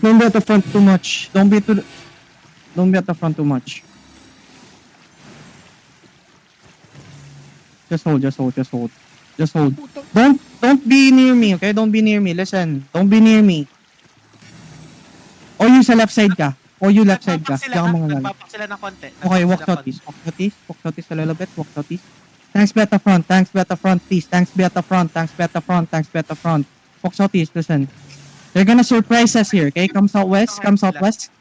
Don't be at the front too much. Don't be at the front too much. Just hold. Don't be near me, okay? Don't be near me. Listen, don't be near me. O you sa left side ka. Nagpapak sila, Diyan ka mga galing. nagpapak sila ng konti. Okay, walk southeast a little bit. Walk southeast. Tanks be at the front, please. Tanks be at the front. Walk southeast, listen. They're gonna surprise us here, okay? Come southwest.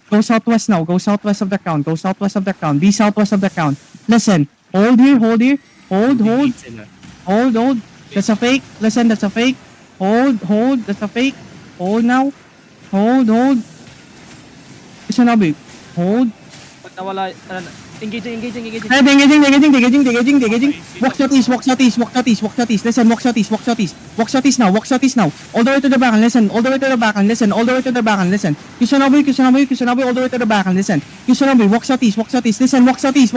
Go southwest now. Go southwest of the crown. Be southwest of the crown. Listen, hold here. Hold. That's a fake. Listen, that's a fake. Hold. That's a fake. Hold now. Hold. Listen now, babe. Hold. Pag nawala, engaging. Engaging. Walk southeast. Listen, walk southeast now. All the way to the back and listen. All the way to the back and listen. Kusunaboy, all the way to the back and listen. Kusunaboy, walk southeast. Listen, walk southeast.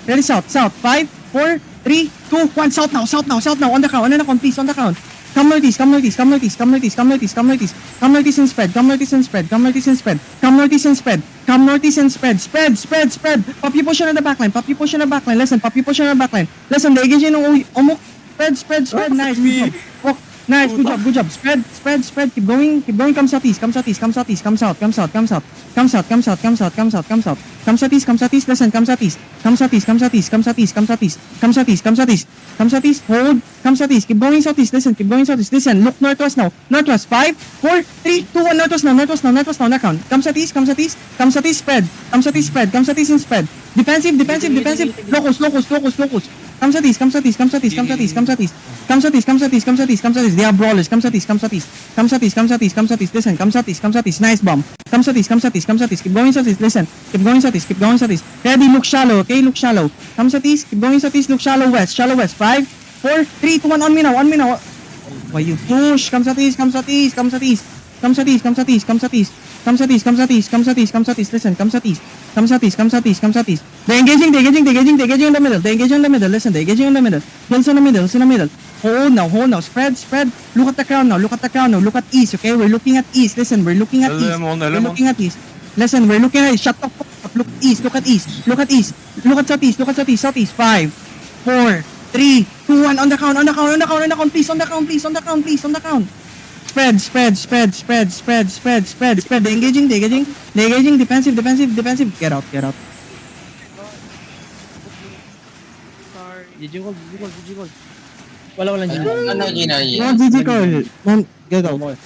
Ready south. 5, 4, 3, 2, 1. South now. On the crown, please, on the crown. Come northeast and spread. Spread. Papi push on the backline. Listen, the engaging Omok. Spread. Nice. Good job. Spread. Keep going. Come southeast. Come south. Come southeast. Listen, come southeast. Hold. Come southeast. Keep going southeast. Listen. Look northwest now. 5, 4, 3, 2, 1. Northwest now. Now. Come southeast. Spread. And spread. Defensive. Locus. Come southeast. They have brawlers. Come southeast. Listen, come southeast. Nice bomb. Come southeast. Keep going southeast. Ready, look shallow, okay? Come southeast. Keep going southeast. Look shallow west. 5, 4, 3, 2, 1. On me now. Why you push? Come southeast. Listen, come southeast. They're engaging in the middle. Listen, they're engaging in the middle. Hills in the middle. Hold now. Spread. Look at the crown now. Look at east, okay? We're looking at east. Listen, we're looking at east. Listen, we're looking at east. Shut the fuck up. Look at east. Look at southeast. 5, 4, 3, 2, 1. On the crown. Please, on the crown. Spread. They're engaging. Defensive. Get out. GG gold. Walang GG. Ano, Gino? No, GG call. Get out.